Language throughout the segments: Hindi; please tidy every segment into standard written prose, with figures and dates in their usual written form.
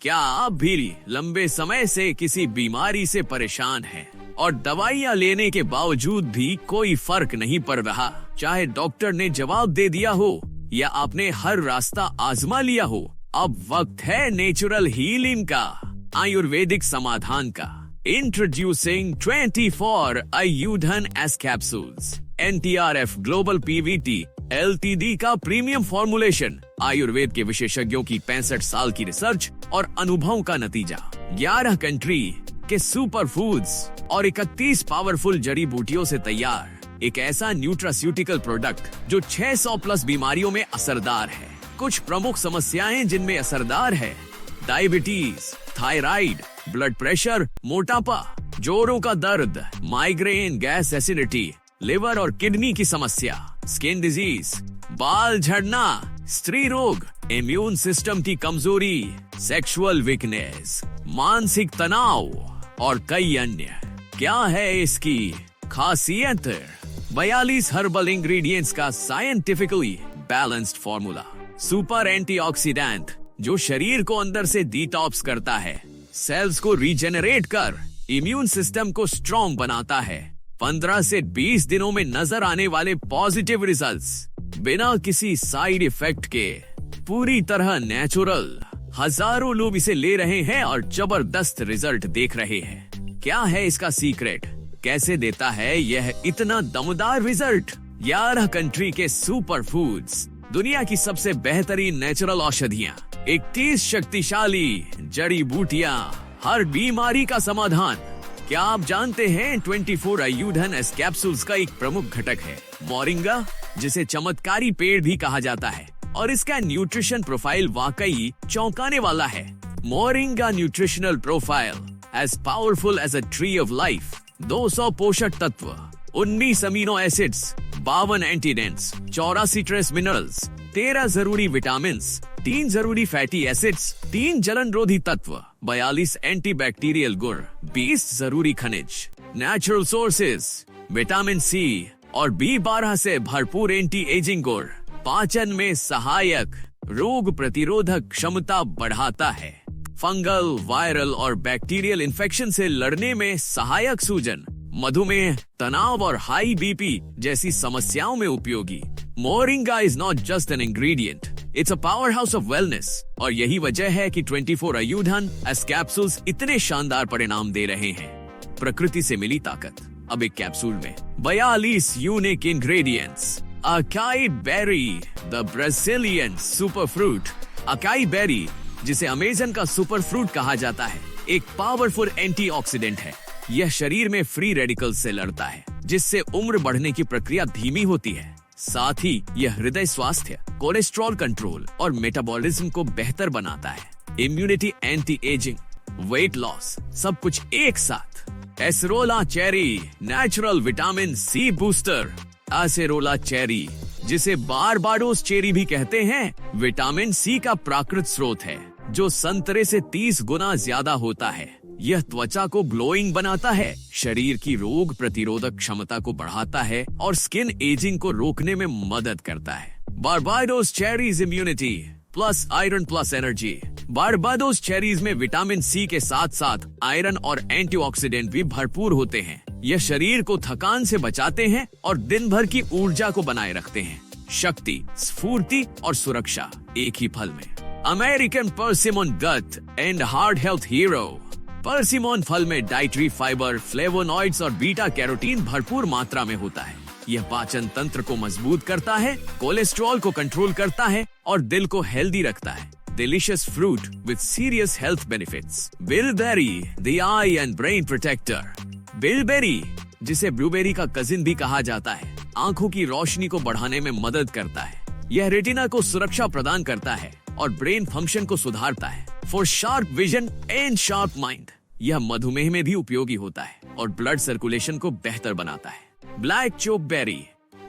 क्या आप भी लंबे समय से किसी बीमारी से परेशान हैं और दवाइयाँ लेने के बावजूद भी कोई फर्क नहीं पड़ रहा? चाहे डॉक्टर ने जवाब दे दिया हो या आपने हर रास्ता आजमा लिया हो, अब वक्त है नेचुरल हीलिंग का, आयुर्वेदिक समाधान का। Introducing 24 Ayudhan S capsules, NTRF global PVT LTD का प्रीमियम फॉर्मुलेशन, आयुर्वेद के विशेषज्ञों की 65 साल की रिसर्च और अनुभव का नतीजा। 11 कंट्री के सुपर फूड्स और 31 पावरफुल जड़ी बूटियों से तैयार एक ऐसा न्यूट्रास्यूटिकल प्रोडक्ट जो 600 प्लस बीमारियों में असरदार है। कुछ प्रमुख समस्याएं जिनमें असरदार है: डायबिटीज, थायराइड, ब्लड प्रेशर, मोटापा, जोड़ों का दर्द, माइग्रेन, गैस एसिडिटी, लिवर और किडनी की समस्या, स्किन डिजीज, बाल झड़ना, स्त्री रोग, इम्यून सिस्टम की कमजोरी, सेक्सुअल वीकनेस, मानसिक तनाव और कई अन्य। क्या है इसकी खासियत? 42 हर्बल इंग्रेडिएंट्स का scientifically balanced formula, super antioxidant जो शरीर को अंदर से डिटॉक्स करता है, सेल्स को रीजेनरेट कर इम्यून सिस्टम को स्ट्रॉन्ग बनाता है। 15 से 20 दिनों में नजर आने वाले पॉजिटिव रिजल्ट्स, बिना किसी साइड इफेक्ट के, पूरी तरह नेचुरल। हजारों लोग इसे ले रहे हैं और जबरदस्त रिजल्ट देख रहे हैं। क्या है इसका सीक्रेट? कैसे देता है यह इतना दमदार रिजल्ट? 11 कंट्री के सुपर फूड्स, दुनिया की सबसे बेहतरीन नेचुरल औषधियाँ, 31 शक्तिशाली जड़ी बूटियाँ, हर बीमारी का समाधान। क्या आप जानते हैं 24 आयुधन एस कैप्सूल्स का एक प्रमुख घटक है मोरिंगा, जिसे चमत्कारी पेड़ भी कहा जाता है, और इसका न्यूट्रिशन प्रोफाइल वाकई चौंकाने वाला है। Moringa nutritional profile, as powerful as a tree of life. 200 पोषक तत्व, 19 अमीनो एसिड्स, 52 एंटीडेंट्स, 84 ट्रेस मिनरल्स, 13 जरूरी विटामिन, 3 जरूरी फैटी एसिड्स, 3 जलन रोधी तत्व, 42 एंटीबैक्टीरियल गुण, 20 जरूरी खनिज, नेचुरल सोर्सेज, विटामिन C और B12 से भरपूर एंटी एजिंग गुण, पाचन में सहायक, रोग प्रतिरोधक क्षमता बढ़ाता है, फंगल, वायरल और बैक्टीरियल इन्फेक्शन से लड़ने में सहायक सूजन, मधुमेह, तनाव और हाई BP जैसी समस्याओं में उपयोगी। Moringa is not just an ingredient, it's a power house of wellness. और यही वजह है कि 24 आयुधन एस कैप्सूल्स इतने शानदार परिणाम दे रहे हैं। प्रकृति से मिली ताकत अब एक कैप्सूल में। 42 unique ingredients. Acai berry, the Brazilian super fruit. Acai berry, जिसे अमेजन का सुपर फ्रूट कहा जाता है, एक पावरफुल एंटीऑक्सीडेंट है। यह शरीर में फ्री रेडिकल्स से लड़ता है, जिससे उम्र बढ़ने की प्रक्रिया धीमी होती है। साथ ही यह हृदय स्वास्थ्य, कोलेस्ट्रॉल कंट्रोल और मेटाबॉलिज्म को बेहतर बनाता है। Immunity, anti ageing, weight loss, सब कुछ एक साथ। Acerola cherry, natural vitamin C booster. Acerola cherry, जिसे बारबाडोस चेरी भी कहते हैं, विटामिन C का प्राकृतिक स्रोत है, जो संतरे से 30 गुना ज्यादा होता है। यह त्वचा को ग्लोइंग बनाता है, शरीर की रोग प्रतिरोधक क्षमता को बढ़ाता है और स्किन एजिंग को रोकने में मदद करता है। Barbados cherries immunity plus iron plus energy. Barbados cherries में विटामिन C के साथ साथ आयरन और एंटीऑक्सीडेंट भी भरपूर होते हैं। यह शरीर को थकान से बचाते हैं और दिन भर की ऊर्जा को बनाए रखते हैं। शक्ति, स्फूर्ति और सुरक्षा एक ही फल में। American persimmon gut and heart health hero. Persimmon फल में डाइटरी फाइबर, फ्लेवोनॉइड्स और बीटा कैरोटीन भरपूर मात्रा में होता है। यह पाचन तंत्र को मजबूत करता है, कोलेस्ट्रॉल को कंट्रोल करता है और दिल को हेल्दी रखता है। Delicious fruit with serious health benefits. Bilberry, the eye and brain protector. Bilberry, जिसे ब्लूबेरी का कजिन भी कहा जाता है, आंखों की रोशनी को बढ़ाने में मदद करता है। यह रेटिना को सुरक्षा प्रदान करता है और ब्रेन फंक्शन को सुधारता है। For sharp vision and sharp mind, यह मधुमेह में भी उपयोगी होता है और ब्लड सर्कुलेशन को बेहतर बनाता है। Black chokeberry,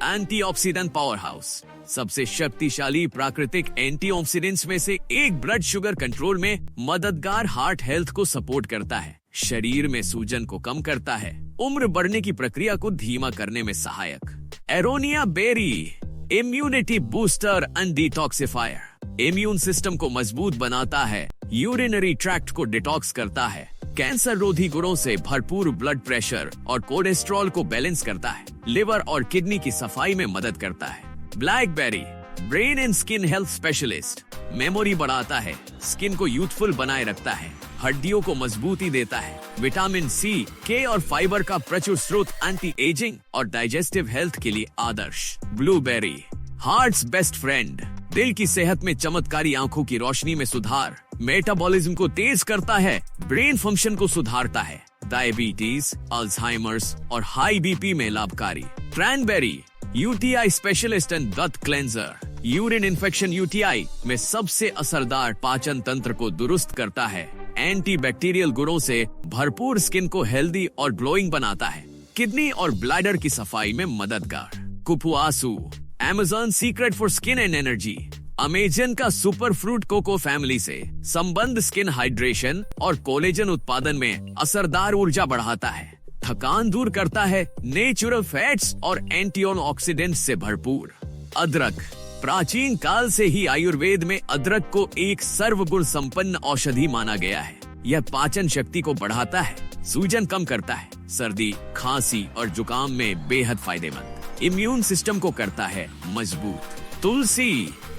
antioxidant power house, सबसे शक्तिशाली प्राकृतिक एंटीऑक्सीडेंट्स में से एक, ब्लड शुगर कंट्रोल में मददगार, हार्ट हेल्थ को सपोर्ट करता है, शरीर में सूजन को कम करता है, उम्र बढ़ने की प्रक्रिया को धीमा करने में सहायक। Aronia berry, immunity booster and detoxifier. Immune system को मजबूत बनाता है, यूरिनरी ट्रैक्ट को डिटॉक्स करता है, कैंसर रोधी गुणों से भरपूर ब्लड प्रेशर और कोलेस्ट्रॉल को बैलेंस करता है, लिवर और किडनी की सफाई में मदद करता है। Blackberry brain and skin health specialist, memory बढ़ाता है, स्किन को यूथफुल बनाए रखता है, हड्डियों को मजबूती देता है, विटामिन सी, के और फाइबर का प्रचुर स्रोत, एंटी एजिंग और डाइजेस्टिव हेल्थ के लिए आदर्श। ब्लूबेरी हार्ट्स बेस्ट फ्रेंड, दिल की सेहत में चमत्कारी, आंखों की रोशनी में सुधार, मेटाबॉलिज्म को तेज करता है, ब्रेन फंक्शन को सुधारता है, डायबिटीज, अल्जाइमर्स और हाई बीपी में लाभकारी। Cranberry UTI specialist and gut cleanser, urine infection UTI में सबसे असरदार, पाचन तंत्र को दुरुस्त करता है, एंटीबैक्टीरियल गुणों से भरपूर, स्किन को हेल्दी और ग्लोइंग बनाता है, किडनी और ब्लैडर की सफाई में मददगार। Cupuacu Amazon secret for skin and energy, Amazon का सुपर फ्रूट कोको फैमिली से संबंध स्किन हाइड्रेशन और कोलेजन उत्पादन में असरदार ऊर्जा बढ़ाता है, थकान दूर करता है, नेचुरल फैट्स और एंटीऑक्सीडेंट्स से भरपूर। अदरक प्राचीन काल से ही आयुर्वेद में अदरक को एक सर्वगुण संपन्न औषधि माना गया है। यह पाचन शक्ति को बढ़ाता है, सूजन कम करता है, सर्दी, खांसी और जुकाम में बेहद फायदेमंद, इम्यून सिस्टम को करता है मजबूत।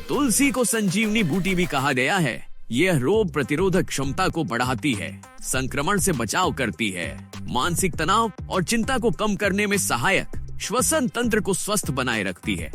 तुलसी को संजीवनी बूटी भी कहा गया है। यह रोग प्रतिरोधक क्षमता को बढ़ाती है, संक्रमण से बचाव करती है, मानसिक तनाव और चिंता को कम करने में सहायक, श्वसन तंत्र को स्वस्थ बनाए रखती है।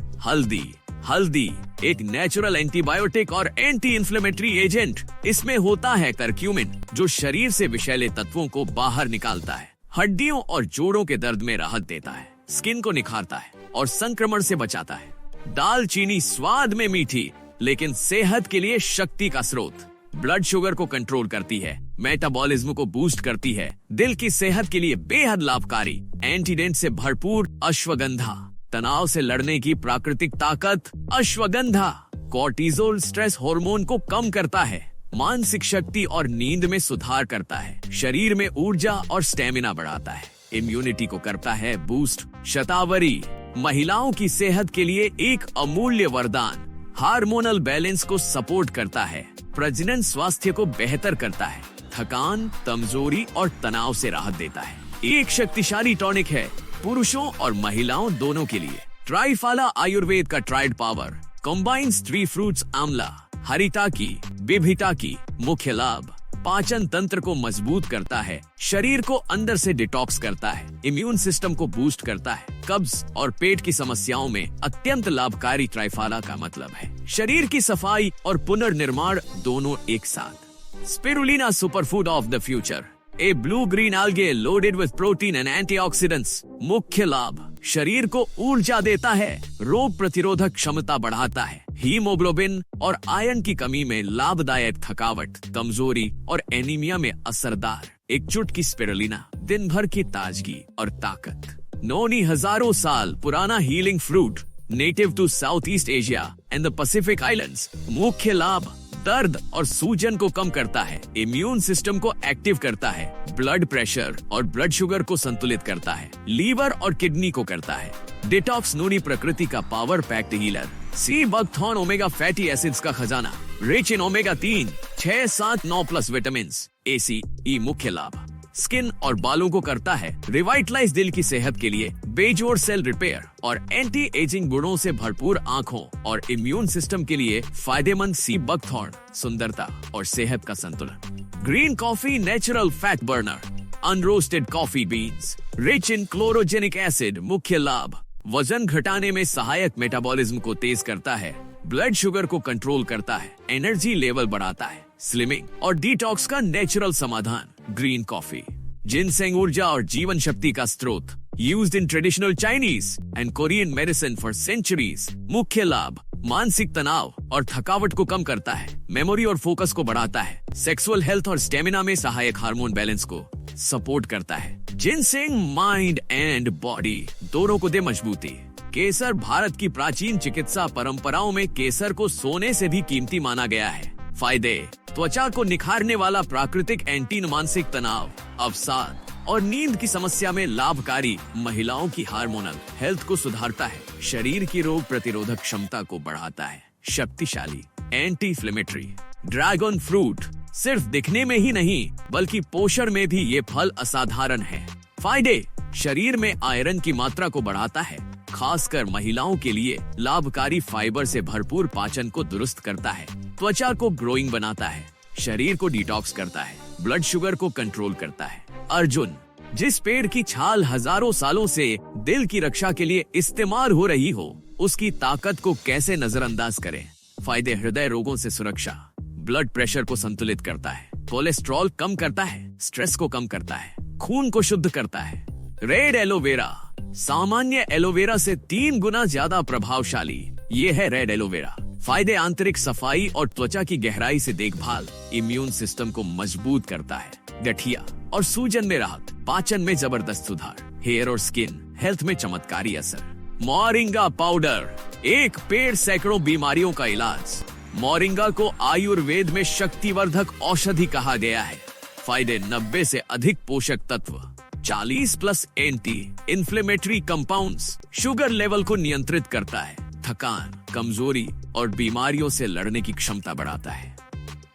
हल्दी एक नेचुरल एंटीबायोटिक और एंटी इन्फ्लेमेटरी एजेंट, इसमें होता है करक्यूमिन, जो शरीर से विषैले तत्वों को बाहर निकालता है, हड्डियों और जोड़ों के दर्द में राहत देता है, स्किन को निखारता है और संक्रमण से बचाता है। दालचीनी स्वाद में मीठी लेकिन सेहत के लिए शक्ति का स्रोत, ब्लड शुगर को कंट्रोल करती है, मेटाबॉलिज्म को बूस्ट करती है, दिल की सेहत के लिए बेहद लाभकारी, एंटीडेंट से भरपूर। अश्वगंधा तनाव से लड़ने की प्राकृतिक ताकत। अश्वगंधा कोर्टिजोल स्ट्रेस हार्मोन को कम करता है, मानसिक शक्ति और नींद में सुधार करता है, शरीर में ऊर्जा और स्टेमिना बढ़ाता है, इम्यूनिटी को करता है बूस्ट। शतावरी महिलाओं की सेहत के लिए एक अमूल्य वरदान, हार्मोनल बैलेंस को सपोर्ट करता है, प्रजनन स्वास्थ्य को बेहतर करता है, थकान, कमजोरी और तनाव से राहत देता है, एक शक्तिशाली टॉनिक है पुरुषों और महिलाओं दोनों के लिए। ट्राइफाला आयुर्वेद का ट्राइड पावर कंबाइंस 3 फ्रूट्स, आंवला, हरिताकी, बिभिटाकी। मुख्य लाभ, पाचन तंत्र को मजबूत करता है, शरीर को अंदर से डिटॉक्स करता है, इम्यून सिस्टम को बूस्ट करता है, कब्ज और पेट की समस्याओं में अत्यंत लाभकारी। ट्राइफाला का मतलब है शरीर की सफाई और पुनर्निर्माण दोनों एक साथ। Spirulina superfood of the future, A blue green algae loaded with protein and antioxidants। मुख्य लाभ, शरीर को ऊर्जा देता है, रोग प्रतिरोधक क्षमता बढ़ाता है, हीमोग्लोबिन और आयरन की कमी में लाभदायक, थकावट, कमजोरी और एनीमिया में असरदार। एक चुटकी स्पिरुलिना, दिन भर की ताजगी और ताकत। नोनी हजारों साल पुराना healing fruit, native to South East Asia and the Pacific islands. मुख्य लाभ, दर्द और सूजन को कम करता है, इम्यून सिस्टम को एक्टिव करता है, ब्लड प्रेशर और ब्लड शुगर को संतुलित करता है, लीवर और किडनी को करता है, डिटॉक्स। नोनी प्रकृति का power packed healer, sea buckthorn omega fatty acids का खजाना, rich in omega 3, 6, 7, 9 plus vitamin A, C, E. मुख्य लाभ, स्किन और बालों को करता है रिवाइटलाइज, दिल की सेहत के लिए बेजोड़ सेल रिपेयर और एंटी एजिंग गुणों से भरपूर, आंखों और इम्यून सिस्टम के लिए फायदेमंद। सी बकथॉर्न सुंदरता और सेहत का संतुलन। Green coffee natural fat burner, unroasted coffee beans, rich in chlorogenic acid. मुख्य लाभ, वजन घटाने में सहायक, मेटाबॉलिज्म को तेज करता है, ब्लड शुगर को कंट्रोल करता है, एनर्जी लेवल बढ़ाता है, स्लिमिंग और डिटॉक्स का नेचुरल समाधान। ग्रीन कॉफी जिनसेंग ऊर्जा और जीवन शक्ति का स्रोत, used in traditional Chinese and Korean medicine for centuries. मुख्य लाभ, मानसिक तनाव और थकावट को कम करता है, मेमोरी और फोकस को बढ़ाता है, सेक्सुअल हेल्थ और स्टेमिना में सहायक, हार्मोन बैलेंस को सपोर्ट करता है। जिनसेंग माइंड एंड बॉडी दोनों को दे मजबूती। केसर भारत की प्राचीन चिकित्सा परंपराओं में केसर को सोने से भी कीमती माना गया है। फायदे, त्वचा को निखारने वाला, प्राकृतिक एंटी, मानसिक तनाव, अवसाद और नींद की समस्या में लाभकारी, महिलाओं की हार्मोनल हेल्थ को सुधारता है, शरीर की रोग प्रतिरोधक क्षमता को बढ़ाता है, शक्तिशाली एंटी इन्फ्लेमेटरी। ड्रैगन फ्रूट सिर्फ दिखने में ही नहीं बल्कि पोषण में भी ये फल असाधारण है। फायदे, शरीर में आयरन की मात्रा को बढ़ाता है, खासकर महिलाओं के लिए लाभकारी फाइबर से भरपूर पाचन को दुरुस्त करता है, त्वचा को ग्रोइंग बनाता है, शरीर को डिटॉक्स करता है, ब्लड शुगर को कंट्रोल करता है। अर्जुन, जिस पेड़ की छाल हजारों सालों से दिल की रक्षा के लिए इस्तेमाल हो रही हो, उसकी ताकत को कैसे नजरअंदाज करें। फायदे, हृदय रोगों से सुरक्षा, ब्लड प्रेशर को संतुलित करता है, कोलेस्ट्रॉल कम करता है, स्ट्रेस को कम करता है, खून को शुद्ध करता है। रेड एलोवेरा, सामान्य एलोवेरा से 3 गुना ज्यादा प्रभावशाली ये है रेड एलोवेरा। फायदे, आंतरिक सफाई और त्वचा की गहराई से देखभाल, इम्यून सिस्टम को मजबूत करता है, गठिया और सूजन में राहत, पाचन में जबरदस्त सुधार, हेयर और स्किन हेल्थ में चमत्कारी असर। मोरिंगा पाउडर, एक पेड़ सैकड़ों बीमारियों का इलाज। मोरिंगा को आयुर्वेद में शक्तिवर्धक औषधि कहा गया है। फायदे, 90 से अधिक पोषक तत्व, 40+ anti inflammatory compounds, sugar level को नियंत्रित करता है, थकान, कमजोरी और बीमारियों से लड़ने की क्षमता बढ़ाता है।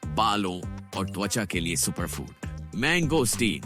बालों और त्वचा के लिए सुपरफूड मैंगोस्टीन,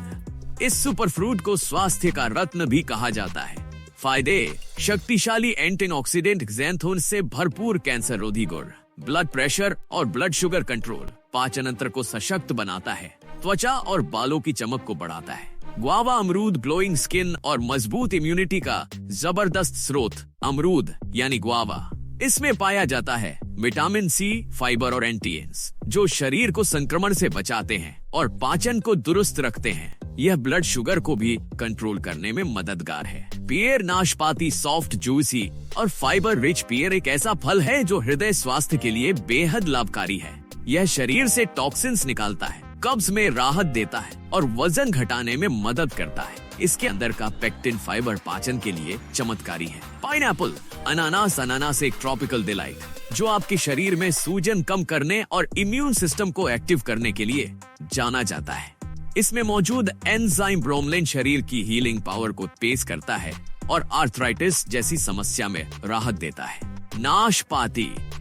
इस सुपरफ्रूट को स्वास्थ्य का रत्न भी कहा जाता है। फायदे, शक्तिशाली एंटीऑक्सीडेंट ज़ैंथोन से भरपूर कैंसर रोधी गुण, ब्लड प्रेशर और ब्लड शुगर कंट्रोल, पाचन तंत्र को सशक्त बनाता है, त्वचा और बालों की चमक को बढ़ाता है। गुआवा अमरूद, ग्लोइंग स्किन और मजबूत इम्यूनिटी का जबरदस्त स्रोत। अमरूद यानी गुआवा, इसमें पाया जाता है विटामिन सी, फाइबर और एंटीएंस, जो शरीर को संक्रमण से बचाते हैं और पाचन को दुरुस्त रखते हैं। यह ब्लड शुगर को भी कंट्रोल करने में मददगार है। पियर, नाशपाती, सॉफ्ट, जूसी और फाइबर रिच पियर एक ऐसा फल है जो हृदय स्वास्थ्य के लिए बेहद लाभकारी है। यह शरीर से टॉक्सिन्स निकालता है, कब्ज में राहत देता है और वजन घटाने में मदद करता है। इसके अंदर का पेक्टिन फाइबर पाचन के लिए चमत्कारी है। पाइनएप्पल, अनानास एक ट्रॉपिकल डिलाइट जो आपके शरीर में सूजन कम करने और इम्यून सिस्टम को एक्टिव करने के लिए जाना जाता है। इसमें मौजूद एंजाइम ब्रोमलिन शरीर की हीलिंग पावर को तेज करता है और आर्थराइटिस जैसी समस्या में राहत देता है।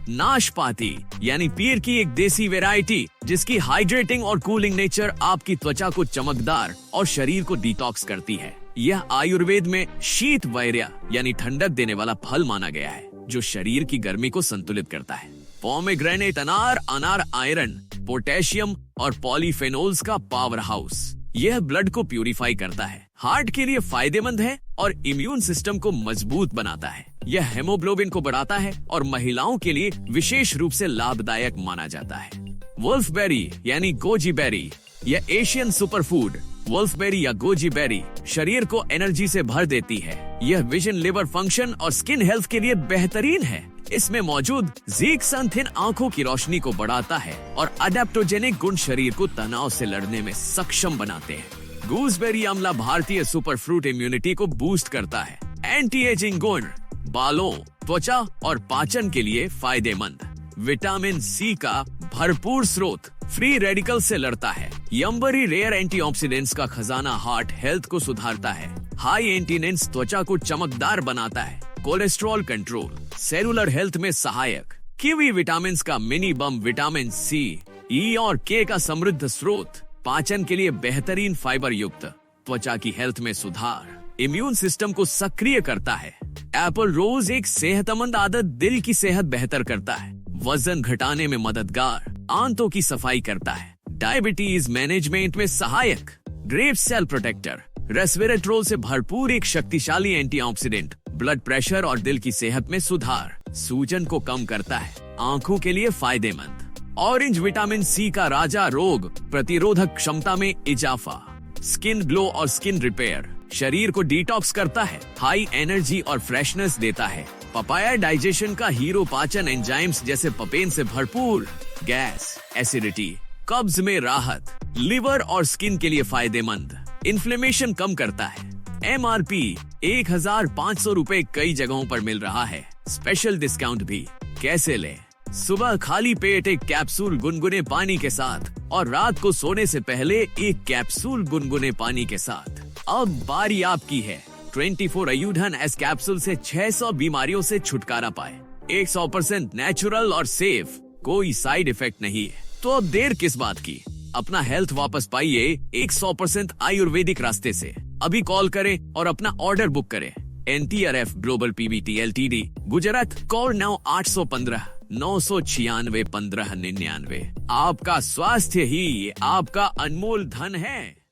नाशपाती यानी पीर की एक देसी वैरायटी जिसकी हाइड्रेटिंग और कूलिंग नेचर आपकी त्वचा को चमकदार और शरीर को डिटॉक्स करती है। यह आयुर्वेद में शीत वैर्य यानी ठंडक देने वाला फल माना गया है जो शरीर की गर्मी को संतुलित करता है। पोमेग्रेनेट, अनार आयरन, पोटेशियम और पॉलीफेनोल्स का पावर हाउस, यह ब्लड को प्यूरिफाई करता है, हार्ट के लिए फायदेमंद है और इम्यून सिस्टम को मजबूत बनाता है। यह हेमोग्लोबिन को बढ़ाता है और महिलाओं के लिए विशेष रूप से लाभदायक माना जाता है। वुल्फबेरी यानी गोजी बेरी, यह एशियन सुपरफूड वुल्फबेरी या गोजी बेरी शरीर को एनर्जी से भर देती है। यह विजन, लिवर फंक्शन और स्किन हेल्थ के लिए बेहतरीन है। इसमें मौजूद ज़ीक्सैंथिन आंखों की रोशनी को बढ़ाता है और अडेप्टोजेनिक गुण शरीर को तनाव से लड़ने में सक्षम बनाते हैं। गूसबेरी आमला भारतीय सुपरफ्रूट इम्यूनिटी को बूस्ट करता है। एंटी एजिंग गुण, बालों, त्वचा और पाचन के लिए फायदेमंद। विटामिन सी का भरपूर स्रोत, फ्री रेडिकल से लड़ता है। यम्बरी रेयर एंटीऑक्सीडेंट्स का खजाना हार्ट हेल्थ को सुधारता है। हाई एंटीनेंस त्वचा को चमकदार बनाता है। कोलेस्ट्रॉल कंट्रोल, सेलुलर हेल्थ में सहायक। कीवी विटामिन का मिनी बम, विटामिन सी, ई और के का समृद्ध स्रोत, पाचन के लिए बेहतरीन फाइबर युक्त, त्वचा की हेल्थ में सुधार, इम्यून सिस्टम को सक्रिय करता है। एप्पल रोज एक सेहतमंद आदत दिल की सेहत बेहतर करता है, वजन घटाने में मददगार, आंतों की सफाई करता है, डायबिटीज मैनेजमेंट में सहायक। ग्रेप सेल प्रोटेक्टर, रेस्वेरेट्रोल से भरपूर एक शक्तिशाली एंटीऑक्सीडेंट, ब्लड प्रेशर और दिल की सेहत में सुधार, सूजन को कम करता है, आंखों के लिए फायदेमंद। ऑरेंज विटामिन सी का राजा, रोग प्रतिरोधक क्षमता में इजाफा, स्किन ग्लो और स्किन रिपेयर, शरीर को डिटॉक्स करता है, हाई एनर्जी और फ्रेशनेस देता है। पपाया डाइजेशन का हीरो, पाचन एंजाइम्स जैसे पपेन से भरपूर, गैस, एसिडिटी, कब्ज में राहत, लिवर और स्किन के लिए फायदेमंद, इन्फ्लेमेशन कम करता है। MRP 1500 रुपए कई जगहों पर मिल रहा है, स्पेशल डिस्काउंट भी। कैसे लें? सुबह खाली पेट एक कैप्सूल गुनगुने पानी के साथ और रात को सोने से पहले एक कैप्सूल गुनगुने पानी के साथ। अब बारी आपकी है। 24 अयूडन एस कैप्सूल से 600 बीमारियों से छुटकारा पाए। 100% नेचुरल और सेफ, कोई साइड इफेक्ट नहीं है। तो अब देर किस बात की, अपना हेल्थ वापस पाइए 100% आयुर्वेदिक रास्ते से। अभी कॉल करें और अपना ऑर्डर बुक करें। NTRF global PBT LTD, Gujarat. Call 9815 996 1599। आपका स्वास्थ्य ही आपका अनमोल धन है।